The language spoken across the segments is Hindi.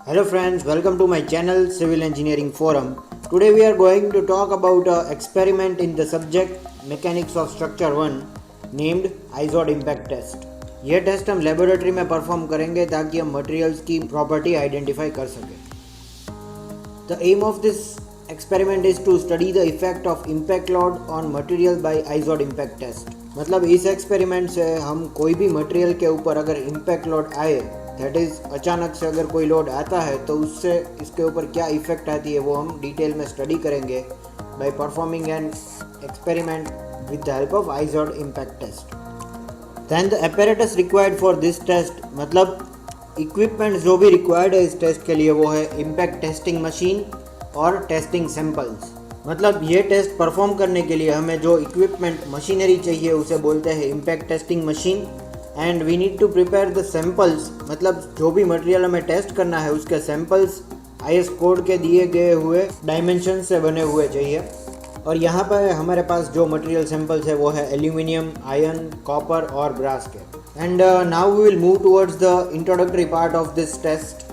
Hello friends, welcome to my channel Civil Engineering Forum. Today we are going to talk about an experiment in the subject Mechanics of Structure 1 named IZOD Impact Test. यह टेस्ट हम लेबोरेटरी में परफॉर्म करेंगे ताकि हम मटेरियल्स की प्रॉपर्टी आइडेंटिफाई कर सकें. The aim of this experiment is to study the effect of impact load on material by IZOD impact test. मतलब इस एक्सपेरिमेंट से हम कोई भी मटेरियल के ऊपर अगर इम्पैक्ट लोड आए, दैट इज़ अचानक से अगर कोई लोड आता है तो उससे इसके ऊपर क्या इफेक्ट आती है वो हम डिटेल में स्टडी करेंगे by performing an experiment with the help of IZOD impact test. Then the apparatus required for this test, मतलब इक्विपमेंट जो भी रिक्वायर्ड है इस टेस्ट के लिए वो है इम्पैक्ट टेस्टिंग मशीन और टेस्टिंग सैंपल्स. मतलब ये टेस्ट परफॉर्म करने के लिए हमें जो इक्विपमेंट मशीनरी चाहिए उसे बोलते हैं impact testing machine. And we need to prepare the samples, मतलब जो भी मटेरियल हमें टेस्ट करना है उसके सैंपल्स IS कोड के दिए गए हुए डायमेंशन से बने हुए चाहिए. और यहाँ पर हमारे पास जो मटेरियल सैंपल्स है वो है एल्यूमिनियम, आयरन, कॉपर और ब्रास के. And now we will move towards the introductory part of this test.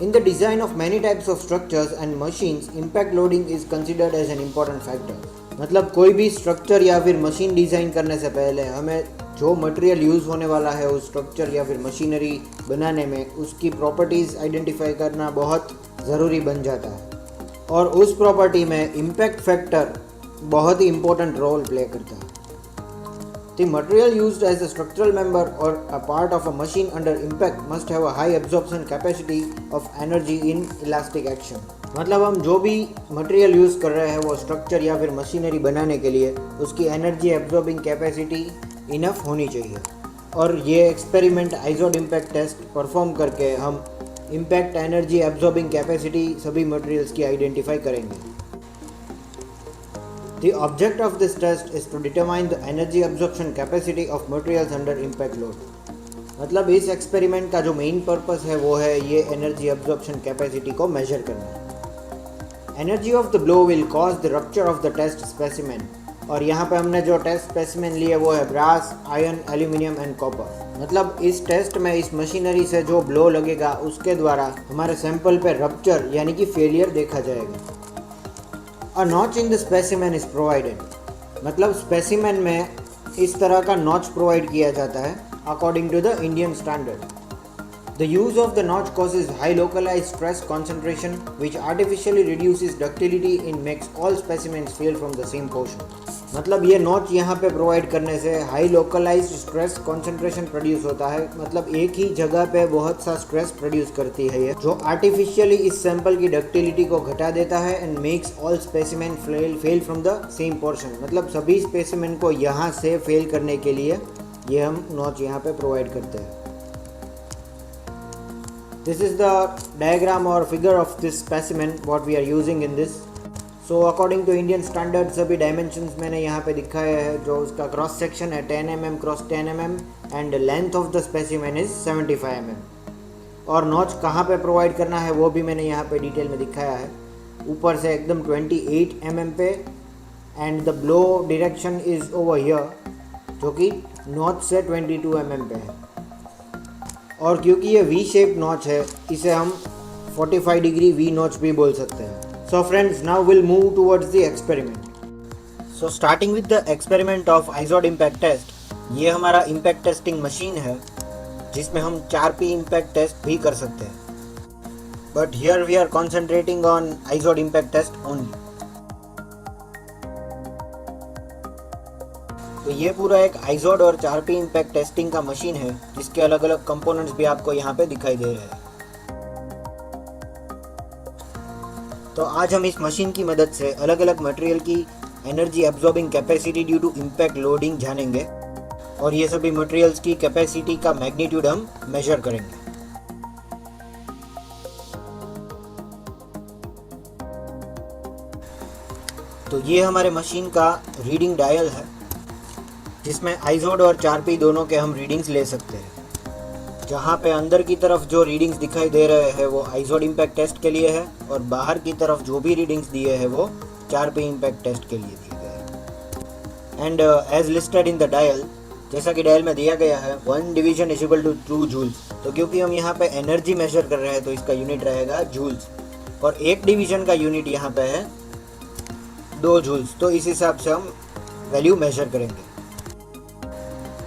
In the design of many types of structures and machines, impact loading is considered as an important factor. मतलब कोई भी स्ट्रक्चर या फिर मशीन डिज़ाइन करने से पहले हमें जो मटेरियल यूज़ होने वाला है उस स्ट्रक्चर या फिर मशीनरी बनाने में उसकी प्रॉपर्टीज़ आइडेंटिफाई करना बहुत ज़रूरी बन जाता है. और उस प्रॉपर्टी में इम्पैक्ट फैक्टर बहुत ही इम्पोर्टेंट रोल प्ले करता है. The material used as a structural member or a part of a machine under impact must have a high absorption capacity of energy in elastic action. मतलब हम जो भी मटेरियल यूज़ कर रहे हैं वो स्ट्रक्चर या फिर मशीनरी बनाने के लिए उसकी एनर्जी एब्जॉर्बिंग कैपेसिटी इनफ होनी चाहिए. और ये experiment IZOD impact test perform करके हम इम्पैक्ट एनर्जी एब्जॉर्बिंग कैपेसिटी सभी मटेरियल्स की आइडेंटिफाई करेंगे. The object of this test is to determine the energy absorption capacity of materials under impact load. मतलब इस एक्सपेरिमेंट का जो मेन पर्पस है वो है ये एनर्जी एब्जॉर्प्शन कैपेसिटी को मेजर करना. Energy of the blow will cause the rupture of the test specimen. और यहाँ पे हमने जो टेस्ट स्पेसिमेन लिए वो है brass, iron, aluminium and copper. मतलब इस टेस्ट में इस मशीनरी से जो ब्लो लगेगा उसके द्वारा हमारे सैंपल पे रप्चर यानी कि फेलियर देखा जाएगा. A notch in the specimen is provided. मतलब स्पेसिमेन में इस तरह का नॉच प्रोवाइड किया जाता है according to the Indian standard. The use of the notch causes high localized stress concentration which artificially reduces ductility and makes all specimens fail from the same portion. मतलब ये नॉच यहाँ पे प्रोवाइड करने से high localised stress concentration produce होता है. मतलब एक ही जगह पे बहुत सा स्ट्रेस प्रोड्यूस करती है ये, जो आर्टिफिशियली इस सैंपल की डक्टिलिटी को घटा देता है and makes all specimen fell from the same portion. मतलब सभी स्पेसिमेन को यहाँ से फेल करने के लिए ये हम नॉच यहाँ पे प्रोवाइड करते हैं. This is the diagram or figure of this specimen what we are using in this. So according to Indian standards सभी dimensions मैंने यहाँ पे दिखाया है. जो उसका क्रॉस सेक्शन है 10 mm cross 10 mm and length of the specimen is 75 mm. और नॉच कहाँ पे प्रोवाइड करना है वो भी मैंने यहाँ पे डिटेल में दिखाया है. ऊपर से एकदम 28 mm पे and the blow direction is over here जो कि नॉच से 22 mm पे है. और क्योंकि ये V शेप नॉच है इसे हम 45 डिग्री V नॉच भी बोल सकते हैं. So friends, now will move towards the experiment. So starting with the experiment of IZOD impact test. ये हमारा इम्पैक्ट टेस्टिंग मशीन है जिसमें हम 4P इम्पैक्ट टेस्ट भी कर सकते हैं. But here we are concentrating on IZOD impact test only. तो ये पूरा एक IZOD और 4P इम्पैक्ट टेस्टिंग का मशीन है जिसके अलग अलग कंपोनेंट्स भी आपको यहाँ पे दिखाई दे रहे हैं. तो आज हम इस मशीन की मदद से अलग अलग मटेरियल की energy absorbing capacity due to impact loading जानेंगे और ये सभी मटेरियल्स की कैपेसिटी का मैग्नीट्यूड हम मेजर करेंगे. तो ये हमारे मशीन का रीडिंग डायल है जिसमें IZOD और 4P दोनों के हम रीडिंग्स ले सकते हैं. जहाँ पे अंदर की तरफ जो रीडिंग्स दिखाई दे रहे हैं वो IZOD इम्पैक्ट टेस्ट के लिए है और बाहर की तरफ जो भी रीडिंग्स दिए हैं वो 4P इम्पैक्ट टेस्ट के लिए दिए गए हैं. And as listed in the dial जैसा कि डायल में दिया गया है 1 division is equal to 2 joules, तो क्योंकि हम यहाँ पे एनर्जी मेजर कर रहे हैं तो इसका यूनिट रहेगा जूल्स, और 1 डिवीजन का यूनिट यहाँ पे है 2 जूल्स, तो इस हिसाब से हम वैल्यू मेजर करेंगे।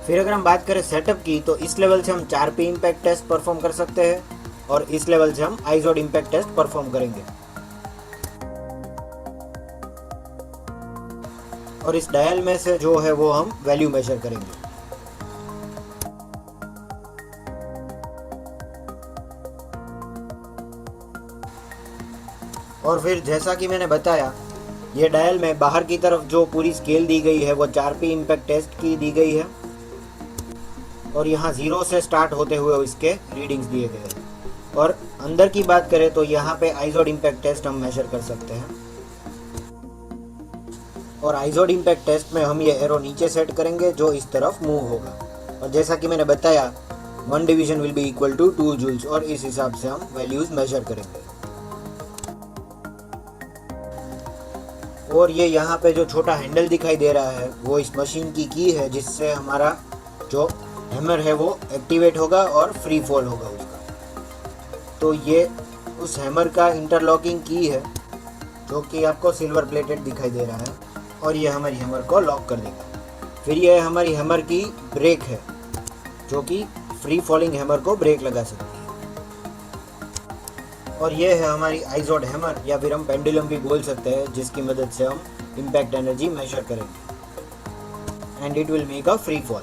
फिर अगर हम बात करें सेटअप की, तो इस लेवल से हम 4P इम्पैक्ट टेस्ट परफॉर्म कर सकते हैं और इस लेवल से हम आइजोड इम्पैक्ट टेस्ट परफॉर्म करेंगे। और इस डायल में से जो है वो हम वैल्यू मेजर करेंगे। और फिर जैसा कि मैंने बताया, ये डायल में बाहर की तरफ जो पूरी स्केल दी गई है वो 4P इम्पैक्ट टेस्ट की दी गई है, और यहाँ 0 से स्टार्ट होते हुए इसके रीडिंग्स दिए गए हैं। और अंदर की बात करें तो यहाँ पे आइजोड इम्पैक्ट टेस्ट हम मेजर कर सकते हैं, और आइजोड इम्पैक्ट टेस्ट में हम ये एरो नीचे सेट करेंगे जो इस तरफ मूव होगा, और जैसा कि मैंने बताया 1 division will be equal to 2 joules, और इस हिसाब से हम वैल्यूज मेजर करेंगे। और ये यहाँ पे जो छोटा हैंडल दिखाई दे रहा है वो इस मशीन की है, जिससे हमारा जो हैमर है वो एक्टिवेट होगा और फ्री फॉल होगा उसका। तो ये उस हैमर का इंटरलॉकिंग की है जो कि आपको सिल्वर प्लेटेड दिखाई दे रहा है, और ये हमारी हैमर को लॉक कर देगा। फिर ये हमारी हैमर की ब्रेक है जो कि फ्री फॉलिंग हैमर को ब्रेक लगा सकती है। और ये है हमारी आइजोड हैमर, या फिर हम पेंडुलम भी बोल सकते हैं, जिसकी मदद से हम इम्पैक्ट एनर्जी मेजर करेंगे and it will make a free fall.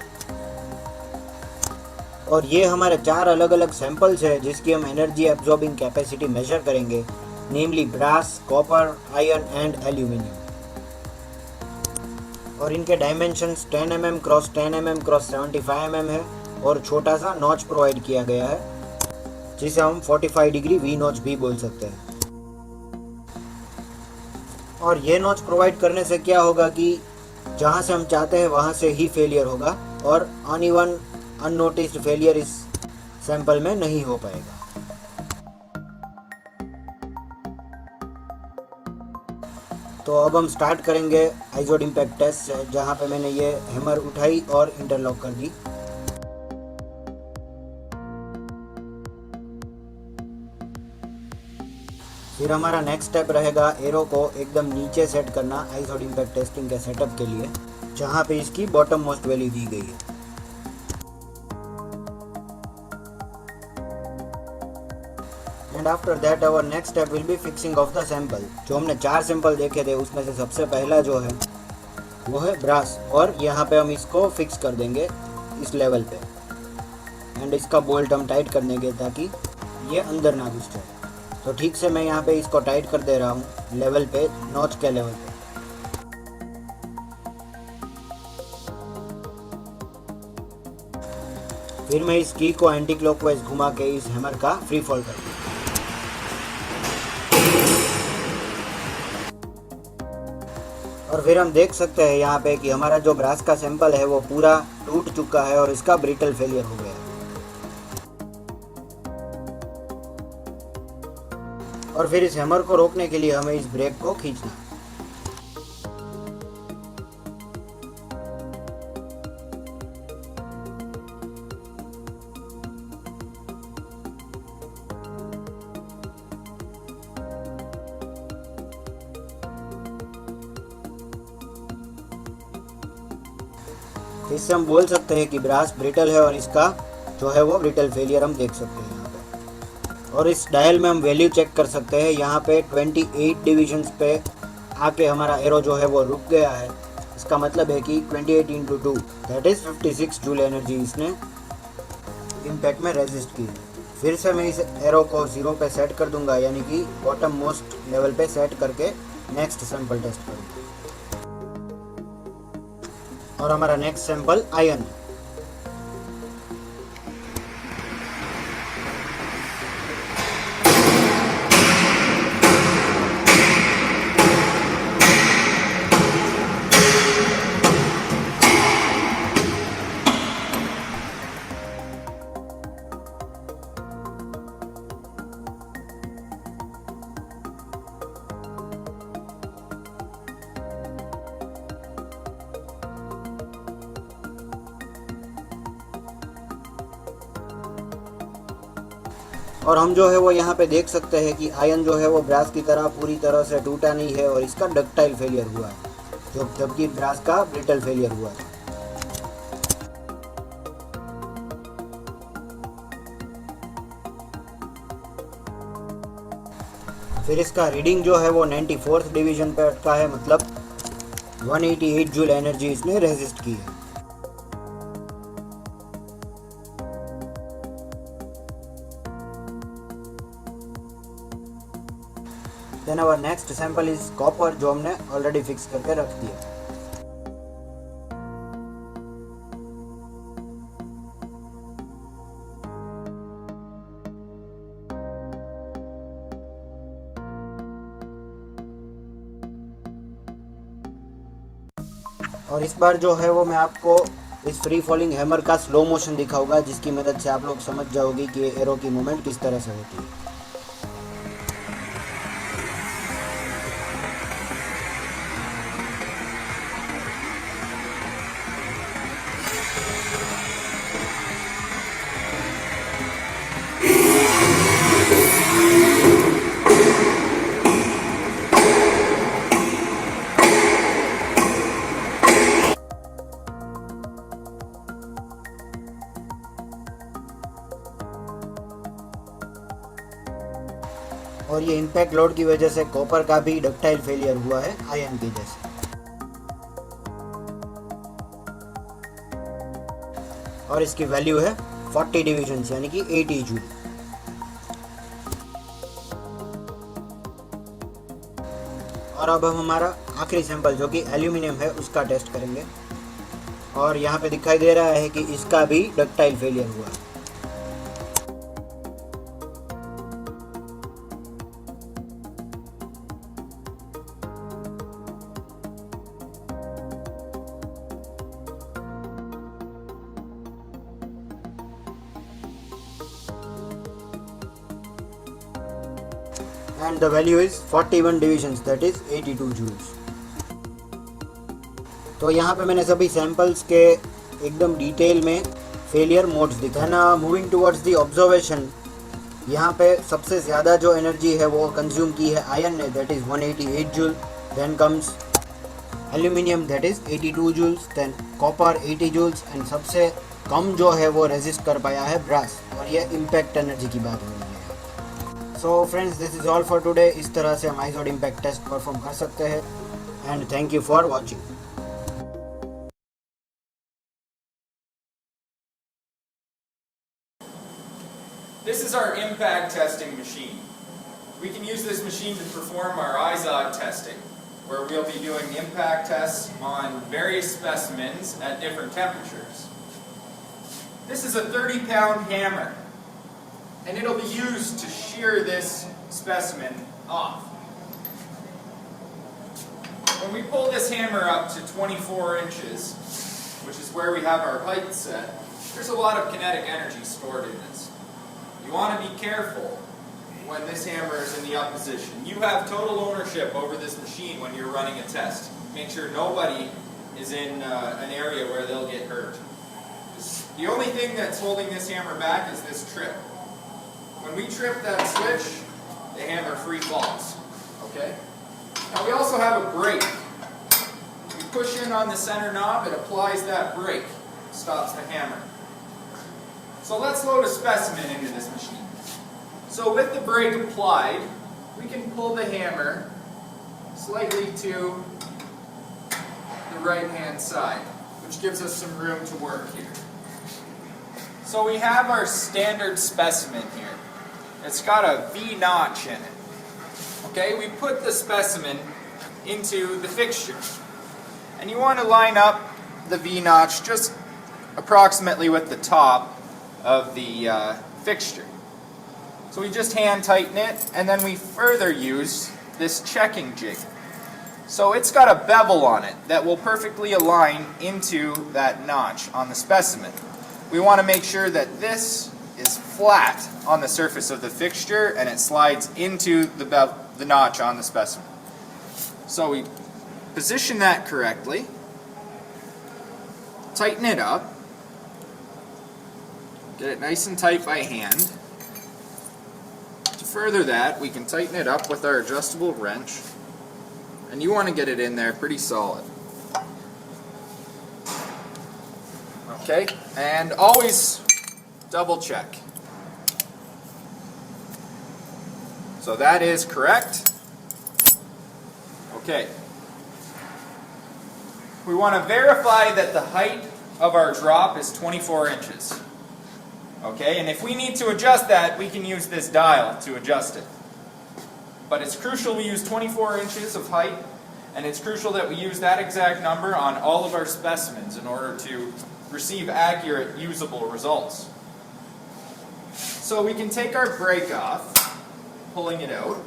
और ये हमारे 4 अलग अलग सैंपल्स है जिसकी हम एनर्जी एब्जॉर्बिंग कैपेसिटी मेजर करेंगे, namely brass, copper, iron and aluminium. और इनके dimensions 10 mm cross 10 mm cross 75 mm है, और छोटा सा नॉच प्रोवाइड किया गया है जिसे हम 45 डिग्री वी नॉच भी बोल सकते हैं। और ये नॉच प्रोवाइड करने से क्या होगा कि जहाँ से हम चाहते हैं वहाँ से ही फेलियर होगा, और अनइवन अननोटिस्ड फेलियर इस सैंपल में नहीं हो पाएगा। तो अब हम स्टार्ट करेंगे आइजोड इम्पैक्ट टेस्ट से, जहाँ पे मैंने ये हैमर उठाई और इंटरलॉक कर दी। फिर हमारा नेक्स्ट स्टेप रहेगा एरो को एकदम नीचे सेट करना आइजोड इम्पैक्ट टेस्टिंग के सेटअप के लिए, जहाँ पे इसकी बॉटम मोस्ट वैल्यू दी गई है। And after that our next step will be fixing of the sample. जो हमने 4 सैंपल देखे थे उसमें से सबसे पहला जो है वो है ब्रास, और यहाँ पे हम इसको फिक्स कर देंगे इस लेवल पे, एंड इसका बोल्ट हम टाइट कर देंगे ताकि ये अंदर ना घुस जाए। तो ठीक से मैं यहाँ पे इसको टाइट कर दे रहा हूँ लेवल पे, नॉच के लेवल पे। फिर मैं इस की को एंटी क्लॉकवाइज घुमा के इस हैमर का फ्री फॉल कर दूँ। और फिर हम देख सकते हैं यहाँ पे कि हमारा जो ब्रास का सैंपल है वो पूरा टूट चुका है और इसका ब्रिटल फेलियर हो गया है। और फिर इस हैमर को रोकने के लिए हमें इस ब्रेक को खींचना है। इससे हम बोल सकते हैं कि ब्रास ब्रिटल है और इसका जो है वो ब्रिटल फेलियर हम देख सकते हैं यहाँ पे। और इस डायल में हम वैल्यू चेक कर सकते हैं, यहाँ पे 28 डिविजन्स पे आके हमारा एरो जो है वो रुक गया है। इसका मतलब है कि 28 × 2 दैट इज़ 56 जूल एनर्जी इसने इम्पैक्ट में रेजिस्ट की है। फिर से मैं इस एरो को 0 पे सेट कर दूंगा, यानी कि बॉटम मोस्ट लेवल पे सेट करके नेक्स्ट सैंपल टेस्ट करूँगा। और हमारा नेक्स्ट सैंपल आयरन है। और हम जो है वो यहाँ पे देख सकते हैं कि आयन जो है वो ब्रास की तरह पूरी तरह से टूटा नहीं है और इसका डक्टाइल फेलियर हुआ है, जबकि ब्रास का ब्रिटल फेलियर हुआ है। फिर इसका रीडिंग जो है वो 94th डिवीजन पे अटका है, मतलब 188 जूल एनर्जी इसने रेजिस्ट की है। Then our next sample is copper, जो हमने ऑलरेडी फिक्स करके रख दिया। और इस बार जो है वो मैं आपको इस फ्री फॉलिंग हैमर का स्लो मोशन दिखाऊंगा, जिसकी मदद से आप लोग समझ जाओगे कि एरो की मूवमेंट किस तरह से होती है। और ये इम्पैक्ट लोड की वजह से कॉपर का भी डक्टाइल फेलियर हुआ है आयन की जैसे। और इसकी वैल्यू है 40 डिविजन यानी कि 80 जूल। और अब हम हमारा आखिरी सैंपल जो कि एल्यूमिनियम है उसका टेस्ट करेंगे, और यहाँ पे दिखाई दे रहा है कि इसका भी डक्टाइल फेलियर हुआ है। And the value is 41 divisions, that is 82 joules। तो यहाँ पे मैंने सभी सैंपल्स के एकदम डिटेल में फेलियर मोड्स दिखाए ना। मूविंग टुवर्ड्स द ऑब्जर्वेशन, यहाँ पे सबसे ज़्यादा जो एनर्जी है वो कंज्यूम की है आयन ने, that is 188 joule. Then comes aluminium, that is 82 joules. Then copper 80 joules. And सबसे कम जो है वो रेजिस्ट कर पाया है ब्रास, और ये इम्पैक्ट एनर्जी की बात हो रही है। So friends, this is all for today. इस तरह से हम आइजोड इम्पैक्ट टेस्ट परफॉर्म कर सकते हैं। And thank you for watching. This is our impact testing machine. We can use this machine to perform our IZOD testing, where we'll be doing impact tests on various specimens at different temperatures. This is a 30-pound hammer, and it'll be used to shear this specimen off. When we pull this hammer up to 24 inches, which is where we have our height set, there's a lot of kinetic energy stored in this. You want to be careful when this hammer is in the up position. You have total ownership over this machine when you're running a test. Make sure nobody is in an area where they'll get hurt. The only thing that's holding this hammer back is this trip. When we trip that switch, the hammer free falls. Okay? Now we also have a brake. We push in on the center knob, it applies that brake, stops the hammer. So let's load a specimen into this machine. So with the brake applied, we can pull the hammer slightly to the right-hand side, which gives us some room to work here. So we have our standard specimen here. It's got a V-notch in it. Okay, we put the specimen into the fixture. And you want to line up the V-notch just approximately with the top of the fixture. So we just hand tighten it, and then we further use this checking jig. So it's got a bevel on it that will perfectly align into that notch on the specimen. We want to make sure that this is flat on the surface of the fixture and it slides into the notch on the specimen. So we position that correctly, tighten it up, get it nice and tight by hand, further that, we can tighten it up with our adjustable wrench. And you want to get it in there pretty solid. Okay, and always double check. So that is correct. Okay. We want to verify that the height of our drop is 24 inches. Okay, and if we need to adjust that, we can use this dial to adjust it. But it's crucial we use 24 inches of height, and it's crucial that we use that exact number on all of our specimens in order to receive accurate, usable results. So we can take our brake off, pulling it out,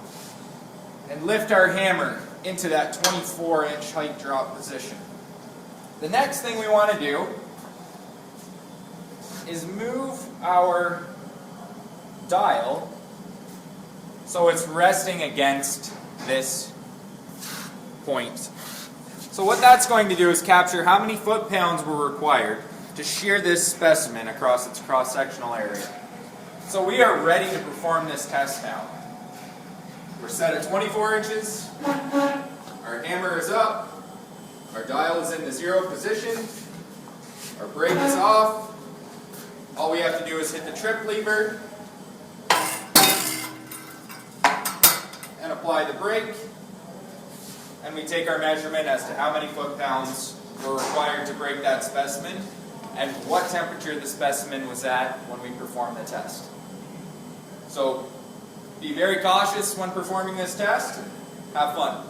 and lift our hammer into that 24-inch height drop position. The next thing we want to do is move our dial so it's resting against this point. So what that's going to do is capture how many foot-pounds were required to shear this specimen across its cross-sectional area. So we are ready to perform this test now. We're set at 24 inches, our hammer is up, our dial is in the 0 position, our brake is off. All we have to do is hit the trip lever and apply the brake, and we take our measurement as to how many foot-pounds were required to break that specimen and what temperature the specimen was at when we performed the test. So be very cautious when performing this test. Have fun.